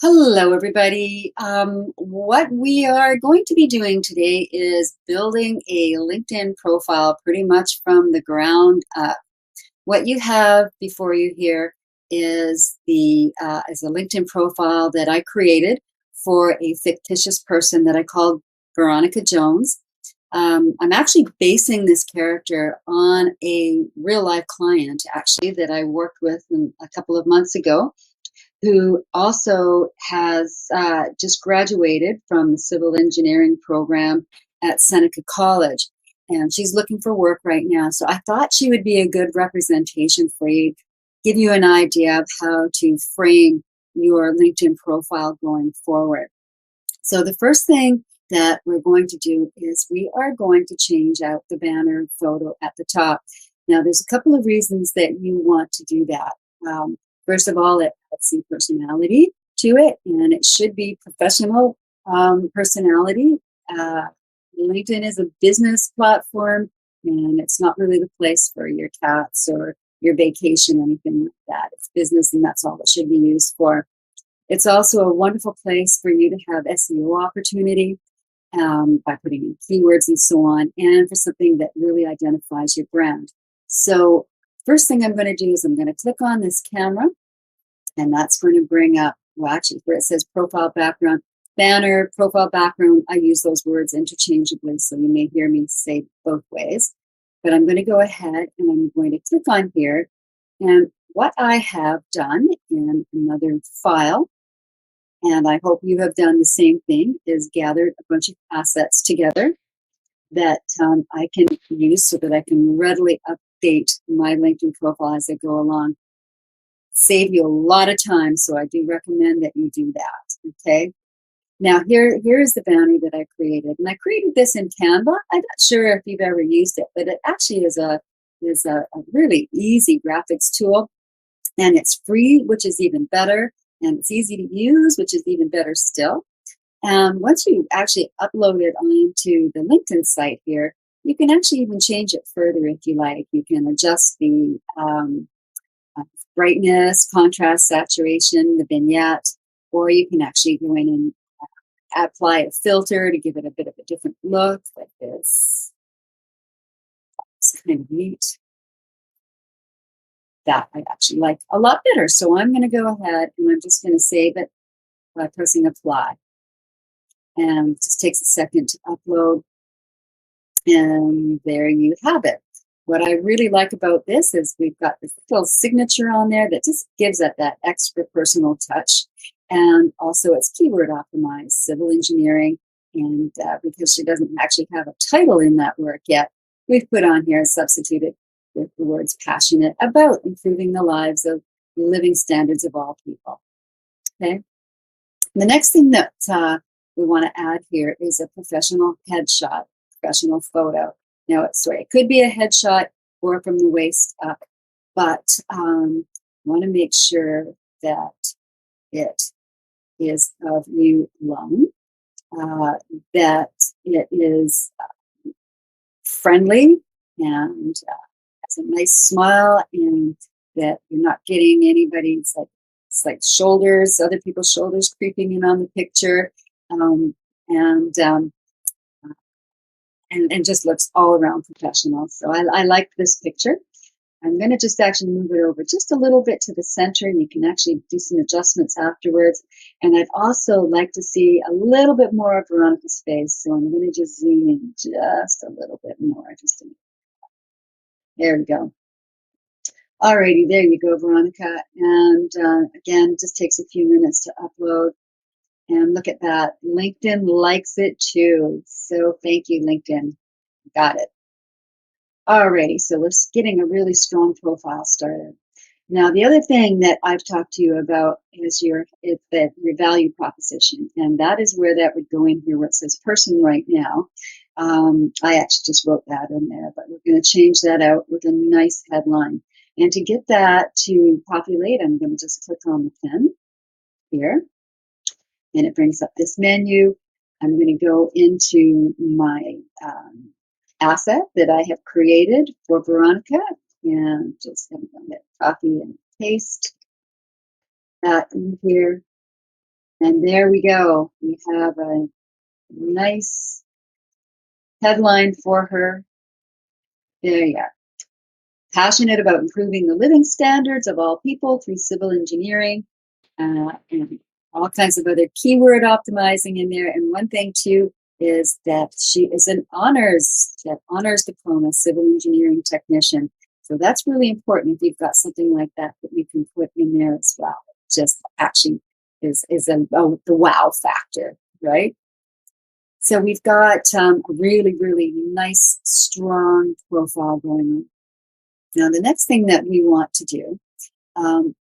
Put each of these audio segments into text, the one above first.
Hello, everybody. What we are going to be doing today is building a LinkedIn profile pretty much from the ground up. What you have before you here is a LinkedIn profile that I created for a fictitious person that I called Veronica Jones. I'm actually basing this character on a real life client, actually, that I worked with a couple of months ago, who also has just graduated from the civil engineering program at Seneca College. And she's looking for work right now. So I thought she would be a good representation for you, give you an idea of how to frame your LinkedIn profile going forward. So the first thing that we're going to do is we are going to change out the banner photo at the top. Now, there's a couple of reasons that you want to do that. First of all, it adds some personality to it, and it should be professional personality. Uh, LinkedIn is a business platform, and it's not really the place for your cats or your vacation, anything like that. It's business, and that's all it should be used for. It's also a wonderful place for you to have SEO opportunity by putting in keywords and so on, and for something that really identifies your brand. So first thing I'm going to do is I'm going to click on this camera, and that's going to bring up, well, actually, where it says profile background, banner, profile background, I use those words interchangeably, so you may hear me say both ways. But I'm going to go ahead and I'm going to click on here. And what I have done in another file, and I hope you have done the same thing, is gathered a bunch of assets together that I can use so that I can readily update my LinkedIn profile as I go along. Save you a lot of time, so I do recommend that you do that, okay? Now, here's the banner that I created, and I created this in Canva. I'm not sure if you've ever used it, but it actually is a really easy graphics tool, and it's free, which is even better, and it's easy to use, which is even better still. And once you actually upload it onto the LinkedIn site here, you can actually even change it further if you like. You can adjust the uh, brightness, contrast, saturation, the vignette, or you can actually go in and apply a filter to give it a bit of a different look, like this. It's kind of neat. That I actually like a lot better. So I'm going to go ahead and I'm just going to save it by pressing apply. And it just takes a second to upload. And there you have it. What I really like about this is we've got this little signature on there that just gives it that extra personal touch. And also it's keyword optimized, civil engineering. And because she doesn't actually have a title in that work yet, we've put on here, substituted with the words passionate about improving the lives of the living standards of all people. Okay. The next thing that we want to add here is a professional headshot, professional photo. Now, it could be a headshot or from the waist up, but want to make sure that it is of you alone, that it is friendly and has a nice smile, and that you're not getting anybody's it's like shoulders, other people's shoulders creeping in on the picture, um, and, um, and just looks all around professional. So I like this picture. I'm going to just actually move it over just a little bit to the center, and you can actually do some adjustments afterwards. And I'd also like to see a little bit more of Veronica's face, so I'm going to just zoom in just a little bit more. There we go. Alrighty, there you go, Veronica. And again, it just takes a few minutes to upload. And look at that. LinkedIn likes it too. So thank you, LinkedIn. Got it. Alrighty, so let's getting a really strong profile started. Now, the other thing that I've talked to you about is your value proposition, and that is where that would go in here, where it says person right now. I actually just wrote that in there, but we're going to change that out with a nice headline. And to get that to populate, I'm going to just click on the pen here, and it brings up this menu. I'm going to go into my asset that I have created for Veronica, and just I'm going to copy and paste that in here. And there we go. We have a nice headline for her. There you are. Passionate about improving the living standards of all people through civil engineering, and all kinds of other keyword optimizing in there. And one thing too is that she is an honors diploma civil engineering technician. So that's really important if you've got something like that that we can put in there as well. Just actually is the wow factor, right? So we've got a really, really nice, strong profile going on. Now, the next thing that we want to do,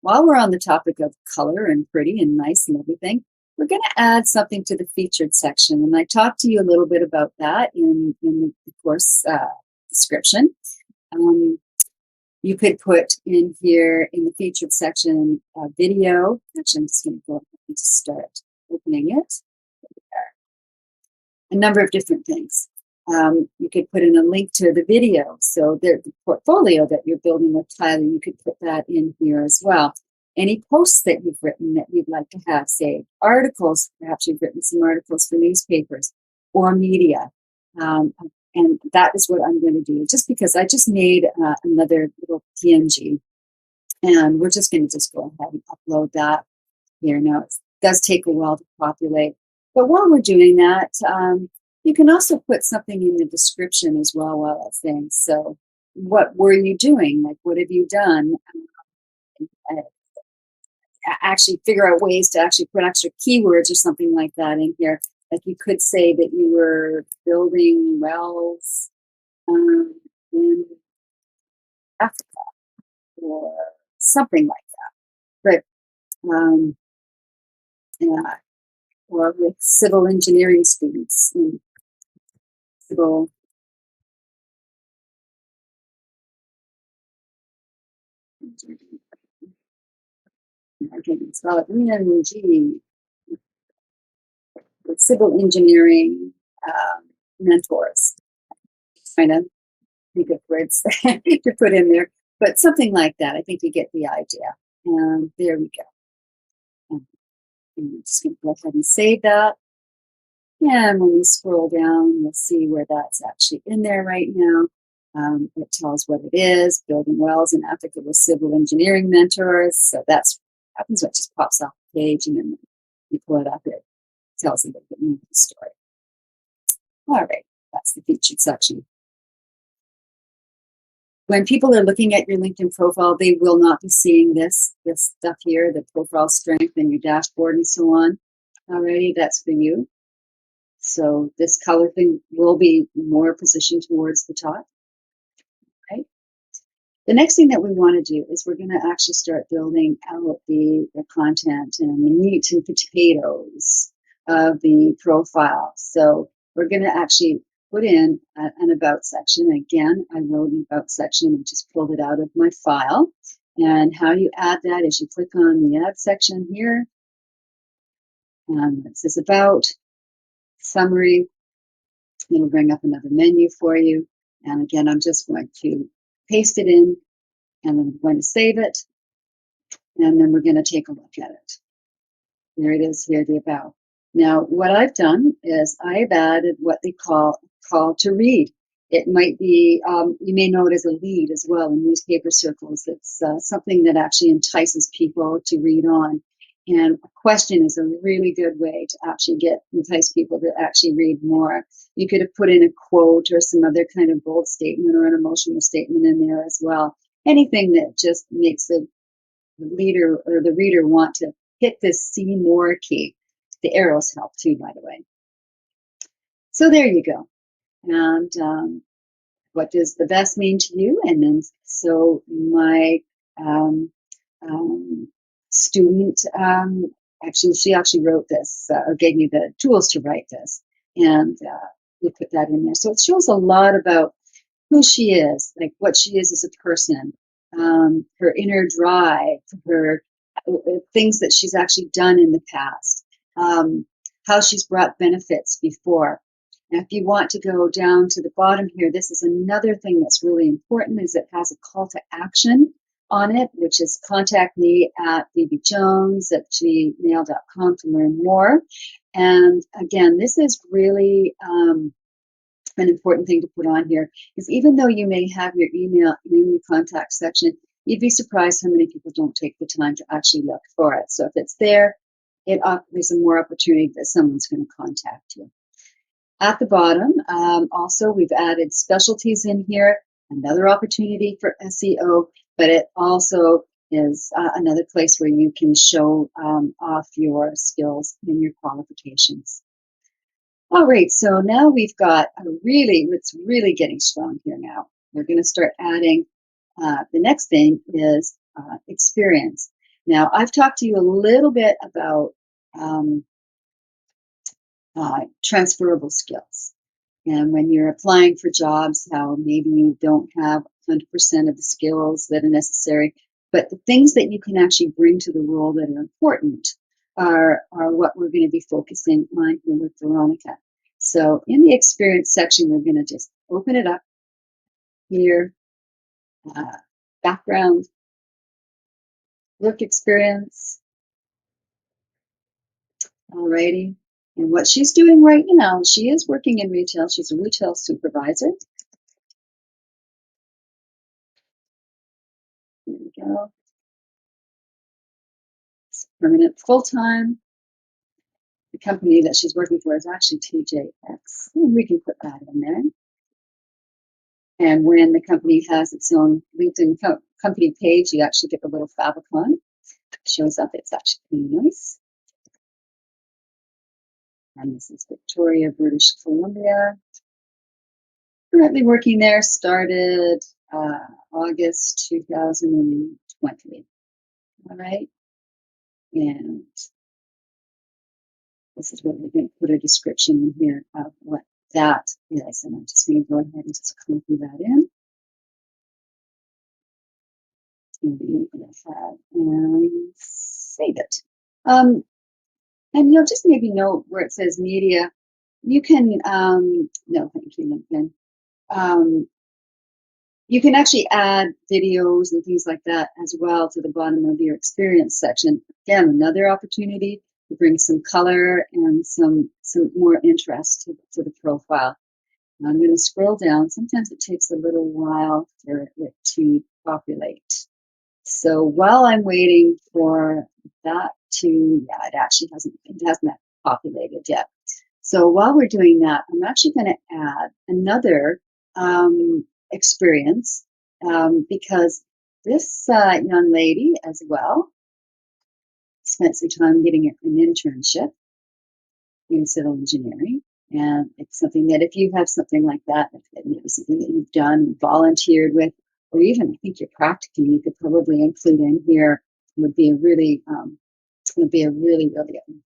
while we're on the topic of color and pretty and nice and everything, we're going to add something to the featured section. And I talked to you a little bit about that in the course description. You could put in here in the featured section a video. Actually, I'm just going to go ahead and start opening it. A number of different things. You could put in a link to the video. So the portfolio that you're building with Tyler, you could put that in here as well. Any posts that you've written that you'd like to have saved, articles, perhaps you've written some articles for newspapers or media. And that is what I'm going to do, just because I just made another little PNG, and we're just going to just go ahead and upload that here. Now, it does take a while to populate, but while we're doing that, you can also put something in the description as well while that's saying, so what were you doing? Like, what have you done? Actually figure out ways to actually put extra keywords or something like that in here. Like you could say that you were building wells in Africa or something like that. But yeah, or with civil engineering students and civil. I can spell it ENG, with civil engineering mentors. Trying to think of words to put in there, but something like that. I think you get the idea. And there we go. And I'm just going to go ahead and save that. And when we scroll down, you'll see where that's actually in there right now. It tells what it is, building wells in Africa with civil engineering mentors. So that's happens what just pops off the page, and then you pull it up, it tells a little bit more of the story. All right, that's the featured section. When people are looking at your LinkedIn profile, they will not be seeing this stuff here, the profile strength and your dashboard and so on. Alrighty, that's for you. So this color thing will be more positioned towards the top. Right? The next thing that we want to do is we're going to actually start building out the content and the meat and potatoes of the profile. So we're going to actually put in an about section. Again, I wrote an about section and just pulled it out of my file. And how you add that is you click on the add section here. And it says about, summary. It'll bring up another menu for you. And again, I'm just going to paste it in, and then I'm going to save it. And then we're going to take a look at it. There it is here, the about. Now, what I've done is I've added what they call to read. It might be, you may know it as a lead as well in newspaper circles. It's something that actually entices people to read on. And a question is a really good way to actually entice people to actually read more. You could have put in a quote or some other kind of bold statement or an emotional statement in there as well. Anything that just makes the leader or the reader want to hit this see more key. The arrows help too, by the way. So there you go. And what does the best mean to you? And then so my student, actually, she actually wrote this or gave me the tools to write this. And we put that in there. So it shows a lot about who she is, like what she is as a person, her inner drive, her things that she's actually done in the past, how she's brought benefits before. Now, if you want to go down to the bottom here, this is another thing that's really important, is it has a call to action. on it, which is contact me at bbjones@gmail.com to learn more. And again, this is really an important thing to put on here, is even though you may have your email in the contact section, you'd be surprised how many people don't take the time to actually look for it. So if it's there, there's a more opportunity that someone's going to contact you. At the bottom, also, we've added specialties in here, another opportunity for SEO, but it also is another place where you can show off your skills and your qualifications. All right, so now we've got it's really getting strong here now. We're going to start adding, the next thing is experience. Now, I've talked to you a little bit about transferable skills. And when you're applying for jobs, how maybe you don't have 100% of the skills that are necessary, but the things that you can actually bring to the role that are important are what we're going to be focusing on here with Veronica. So in the experience section, we're going to just open it up here, background, work experience, alrighty. And what she's doing right now, she is working in retail. She's a retail supervisor. There we go. It's permanent full-time. The company that she's working for is actually TJX. We can put that in there. And when the company has its own LinkedIn company page, you actually get the little favicon. It shows up. It's actually pretty nice. And this is Victoria, British Columbia. Currently working there, started August 2020. All right. And this is what we're going to put a description in here of what that is. And I'm just going to go ahead and just copy that in. And save it. And you'll just maybe note where it says media. You can, no, thank you, LinkedIn. You can actually add videos and things like that as well to the bottom of your experience section. Again, another opportunity to bring some color and some more interest to the profile. Now I'm going to scroll down. Sometimes it takes a little while for it to populate. So while I'm waiting for that it actually hasn't populated yet. So while we're doing that, I'm actually going to add another experience because this young lady as well spent some time getting an internship in civil engineering. And it's something that if you have something like that, maybe something that you've done, volunteered with, or even I think you're practicing, you could probably include in here, would be a really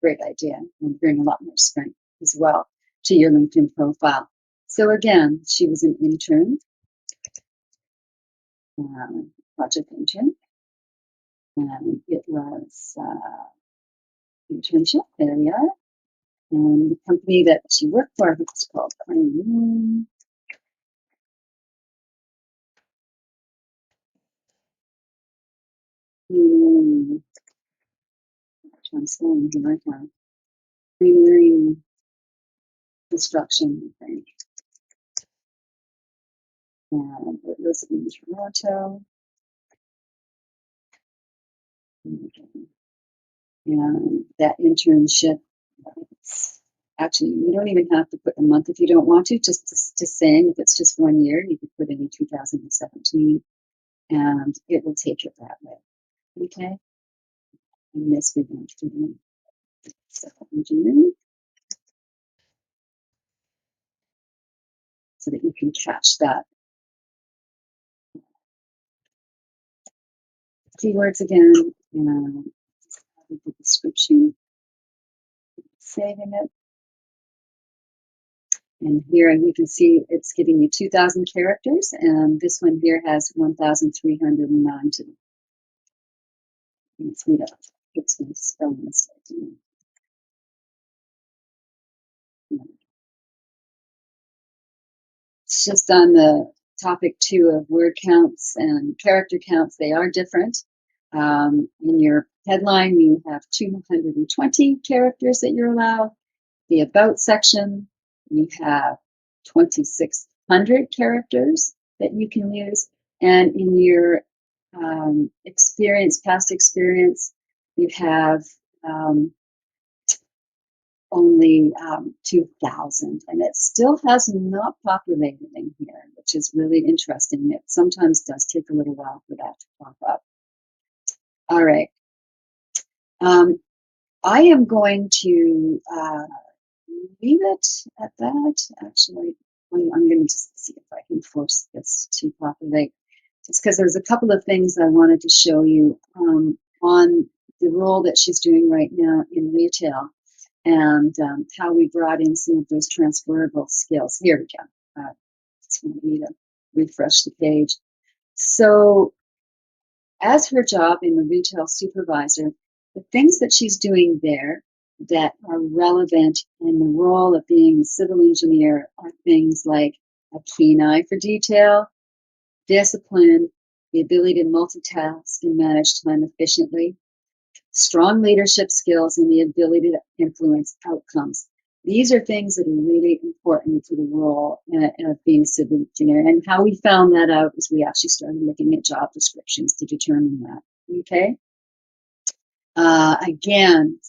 great idea and bring a lot more strength as well to your LinkedIn profile. So again, she was an intern, project intern, and it was internship. There we are. And the company that she worked for, I think it's called Crane. Green construction, I think. And it was in Toronto. And that internship, actually, you don't even have to put a month if you don't want to, just saying if it's just 1 year, you could put it in 2017 and it will take it that way. Okay? And this we want to do June so that you can catch that. Keywords again, and the description, saving it. And here you can see it's giving you 2,000 characters, and this one here has 1,390. Let's read it. It's my spelling mistake. It's just on the topic 2 of word counts and character counts. They are different. In your headline, you have 220 characters that you're allowed. The About section, you have 2,600 characters that you can use. And in your past experience, you have only 2,000, and it still has not populated in here, which is really interesting. It sometimes does take a little while for that to pop up. All right. I am going to leave it at that. Actually, I'm going to just see if I can force this to populate. Just because there's a couple of things I wanted to show you on the role that she's doing right now in retail, and how we brought in some of those transferable skills. Here we go. Just want me to refresh the page. So as her job in the retail supervisor, the things that she's doing there that are relevant in the role of being a civil engineer are things like a keen eye for detail, discipline, the ability to multitask and manage time efficiently, strong leadership skills, and the ability to influence outcomes. These are things that are really important for the role of being a civil engineer. And how we found that out is we actually started looking at job descriptions to determine that. Okay. Again,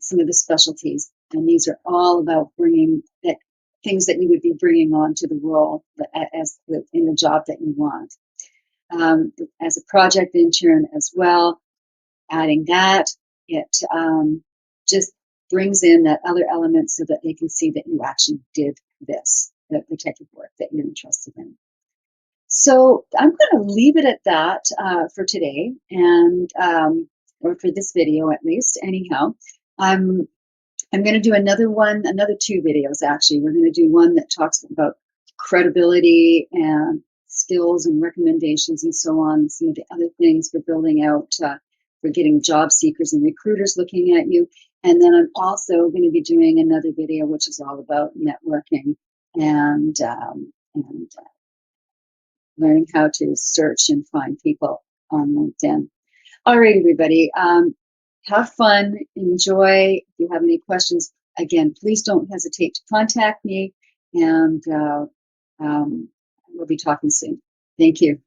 some of the specialties, and these are all about bringing that things that you would be bringing on to the role in the job that you want. As a project intern as well, adding that, it just brings in that other element so that they can see that you actually did this, the type of work that you're interested in. So I'm going to leave it at that for today, and or for this video at least. Anyhow, I'm going to do another 2 videos actually. We're going to do one that talks about credibility and skills and recommendations and so on, some of the other things for building out, for getting job seekers and recruiters looking at you. And then I'm also going to be doing another video which is all about networking and learning how to search and find people on LinkedIn. All right, everybody. Have fun, enjoy. If you have any questions, again, please don't hesitate to contact me, and we'll be talking soon. Thank you.